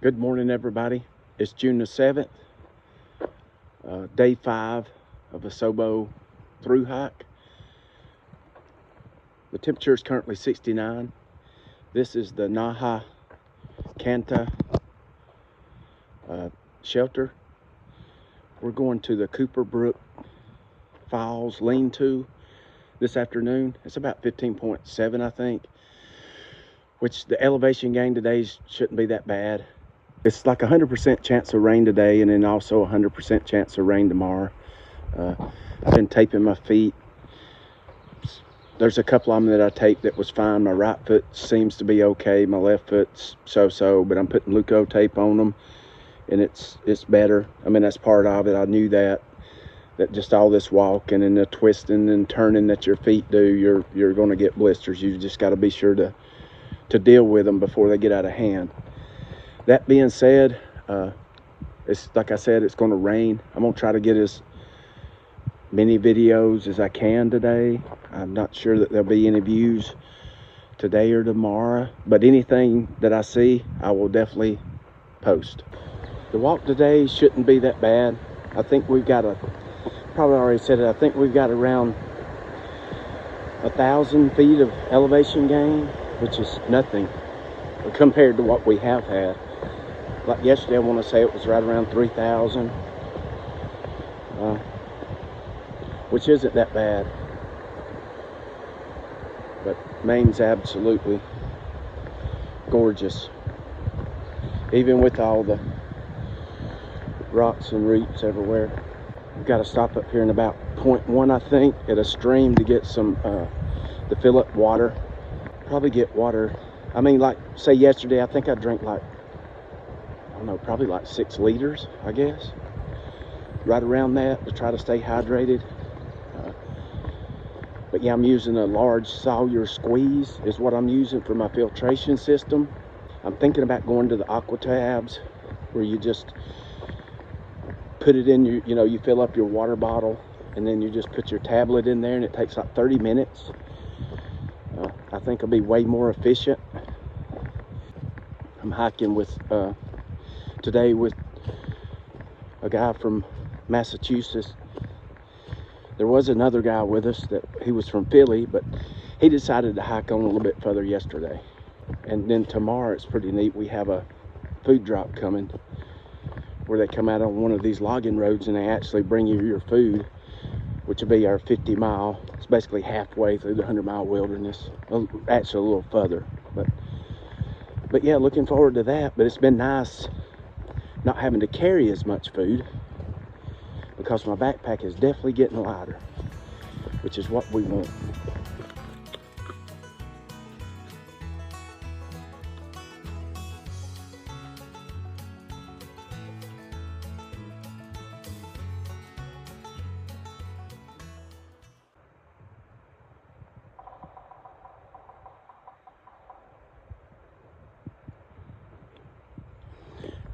Good morning, everybody. It's June the 7th, day 5 of a SOBO through hike. The temperature is currently 69. This is the Naha Kanta shelter. We're going to the Cooper Brook Falls lean-to this afternoon. It's about 15.7, I think, which the elevation gain today shouldn't be that bad. It's like 100% chance of rain today, and then also 100% chance of rain tomorrow. I've been taping my feet. There's a couple of them that I taped that was fine. My right foot seems to be okay. My left foot's so-so, but I'm putting Leuco tape on them, and it's better. I mean, that's part of it. I knew that just all this walking and the twisting and turning that your feet do, you're going to get blisters. You just got to be sure to deal with them before they get out of hand. That being said, it's like I said, it's going to rain. I'm going to try to get as many videos as I can today. I'm not sure that there'll be any views today or tomorrow, but anything that I see, I will definitely post. The walk today shouldn't be that bad. I think we've got probably already said it, I think we've got around 1,000 feet of elevation gain, which is nothing compared to what we have had. Like yesterday, I want to say it was right around 3,000, which isn't that bad. But Maine's absolutely gorgeous, even with all the rocks and roots everywhere. We've got to stop up here in about 0.1, I think, at a stream to get some, to fill up water. Probably get water. I mean, like, say yesterday, I think I drank like, I don't know, probably like 6 liters, I guess. Right around that to try to stay hydrated. But yeah, I'm using a large cellular squeeze is what I'm using for my filtration system. I'm thinking about going to the aqua tabs where you just put it in your, you fill up your water bottle and then you just put your tablet in there and it takes like 30 minutes. I think it'll be way more efficient. I'm hiking with today with a guy from Massachusetts. There was another guy with us that he was from Philly, but he decided to hike on a little bit further yesterday. And then tomorrow it's pretty neat. We have a food drop coming where they come out on one of these logging roads and they actually bring you your food, which will be our 50 mile. It's basically halfway through the 100-mile wilderness. Well, actually a little further, but yeah, looking forward to that. But it's been nice not having to carry as much food because my backpack is definitely getting lighter, which is what we want.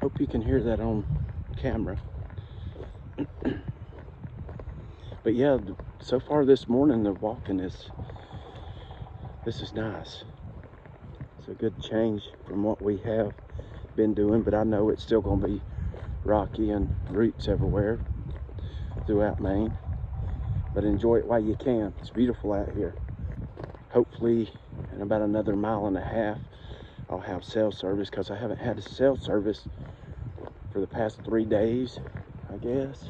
Hope you can hear that on camera. But yeah, so far this morning the walking this is nice. It's a good change from what we have been doing, but I know it's still going to be rocky and roots everywhere throughout Maine. But enjoy it while you can. It's beautiful out here. Hopefully in about another 1.5 miles I'll have cell service, because I haven't had a cell service for the past 3 days, I guess.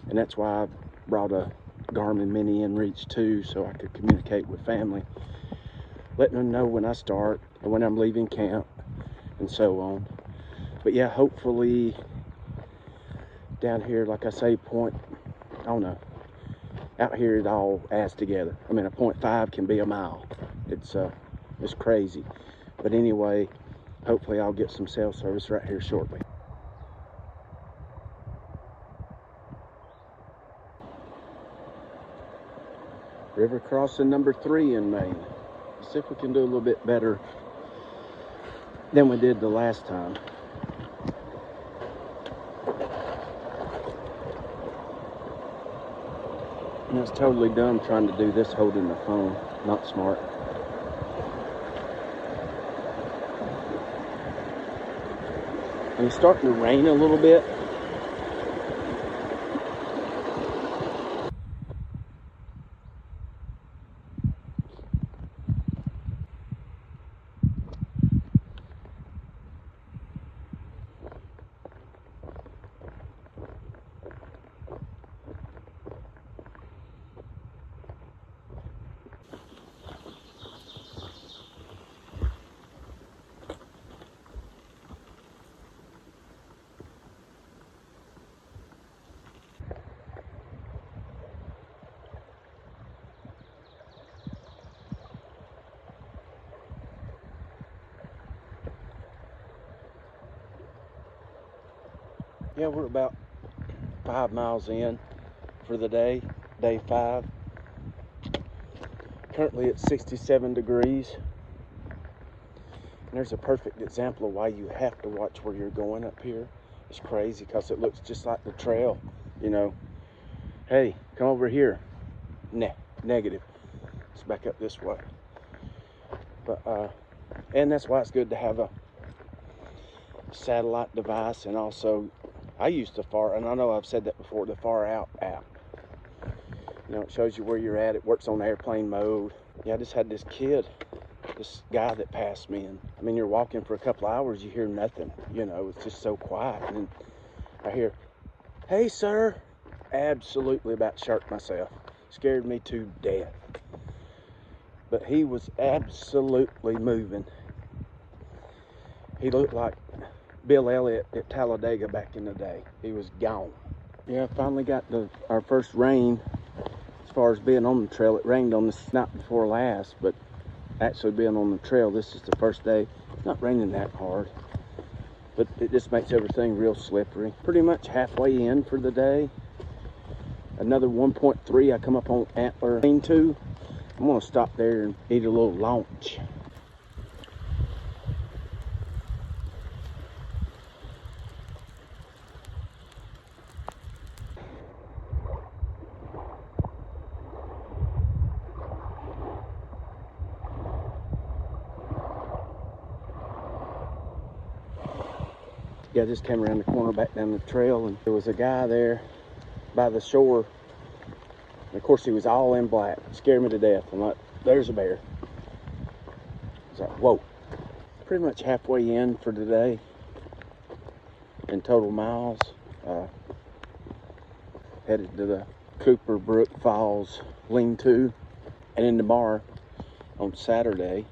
And that's why I brought a Garmin Mini inReach 2 so I could communicate with family, letting them know when I start and when I'm leaving camp and so on. But yeah, hopefully down here, like I say, I don't know, out here it all adds together. I mean, a 0.5 can be a mile. It's crazy. But anyway, hopefully I'll get some cell service right here shortly. River crossing number 3 in Maine. Let's see if we can do a little bit better than we did the last time. And it's totally dumb trying to do this holding the phone. Not smart. And it's starting to rain a little bit. Yeah, we're about 5 miles in for the day, day 5. Currently it's 67 degrees. And there's a perfect example of why you have to watch where you're going up here. It's crazy because it looks just like the trail, you know. Hey, come over here. Nah, negative. Let's back up this way. But and that's why it's good to have a satellite device, and also I use the Far, and I know I've said that before, the Far Out app. You know, it shows you where you're at. It works on airplane mode. Yeah, I just had this kid, this guy that passed me, and I mean, you're walking for a couple hours, you hear nothing. You know, it's just so quiet. And then I hear, "Hey, sir." Absolutely about sharked myself. Scared me to death. But he was absolutely moving. He looked like Bill Elliott at Talladega back in the day. He was gone. Yeah, finally got our first rain. As far as being on the trail, it rained on the night before last, but actually being on the trail, this is the first day. It's not raining that hard, but it just makes everything real slippery. Pretty much halfway in for the day. Another 1.3, I come up on Antler Lane 2. I'm gonna stop there and eat a little lunch. Yeah, I just came around the corner back down the trail, and there was a guy there by the shore. And of course, he was all in black. Scared me to death. I'm like, there's a bear. I was like, whoa. Pretty much halfway in for today in total miles. Headed to the Cooper Brook Falls Lean-To. And in the bar on Saturday,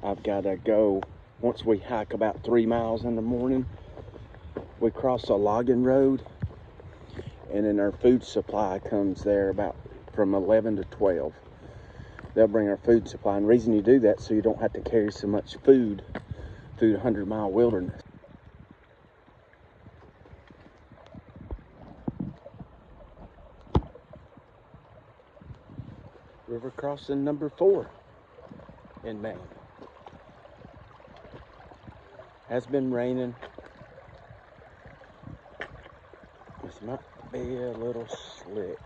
I've got to go. Once we hike about 3 miles in the morning, we cross a logging road, and then our food supply comes there about from 11 to 12. They'll bring our food supply, and the reason you do that so you don't have to carry so much food through the 100-mile wilderness. River crossing number 4 in Maine. Has been raining. This might be a little slick.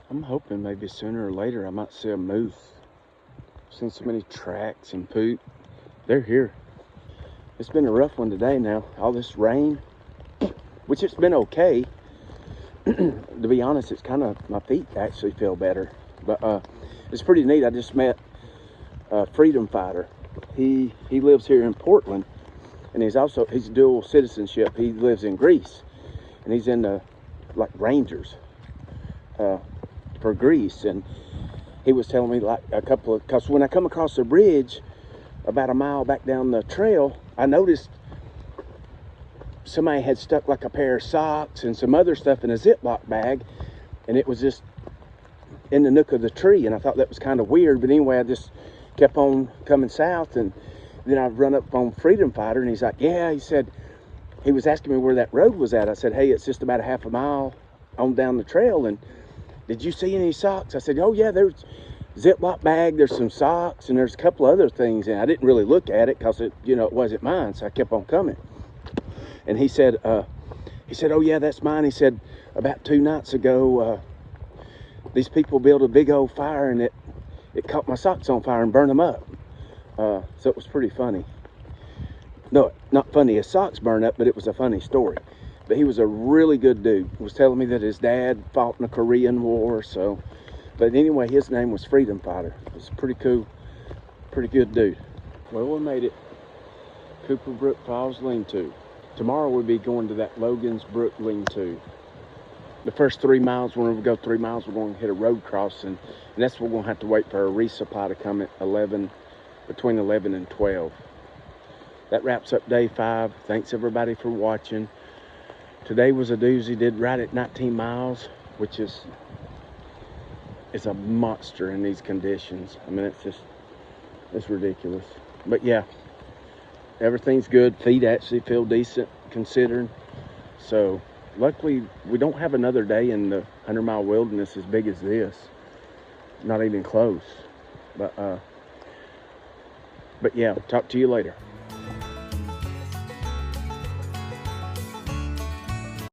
I'm hoping maybe sooner or later I might see a moose. I've seen so many tracks and poop. They're here. It's been a rough one today now. All this rain, which it's been okay. To be honest, it's kind of, my feet actually feel better. But it's pretty neat. I just met a freedom fighter. He lives here in Portland, and he's dual citizenship. He lives in Greece, and he's in the, like, Rangers for Greece. And he was telling me, like, because when I come across the bridge about a mile back down the trail, I noticed somebody had stuck like a pair of socks and some other stuff in a Ziploc bag, and it was just in the nook of the tree, and I thought that was kind of weird. But anyway, I just kept on coming south, and then I run up on Freedom Fighter, and he's like, yeah, he said, he was asking me where that road was at. I said, hey, it's just about a half a mile on down the trail, and did you see any socks? I said, oh yeah, there's Ziploc bag, there's some socks, and there's a couple other things, and I didn't really look at it because it wasn't mine, so I kept on coming. And he said, oh yeah, that's mine. He said, about 2 nights ago, these people built a big old fire, and it caught my socks on fire and burned them up. So it was pretty funny. No, not funny, his socks burned up, but it was a funny story. But he was a really good dude. He was telling me that his dad fought in the Korean War, so. But anyway, his name was Freedom Fighter. It was pretty cool, pretty good dude. Well, we made it. Cooper Brook Falls Lean-To. Tomorrow we'll be going to that Logan's Brook Lean-To. The first 3 miles, when we go 3 miles, we're going to hit a road crossing, and that's what we're going to have to wait for a resupply to come at between 11 and 12. That wraps up day 5. Thanks everybody for watching. Today was a doozy. Did right at 19 miles, which is a monster in these conditions. I mean, it's ridiculous. But yeah, everything's good. Feet actually feel decent considering. So luckily we don't have another day in the 100-mile wilderness as big as this. Not even close. But yeah, talk to you later.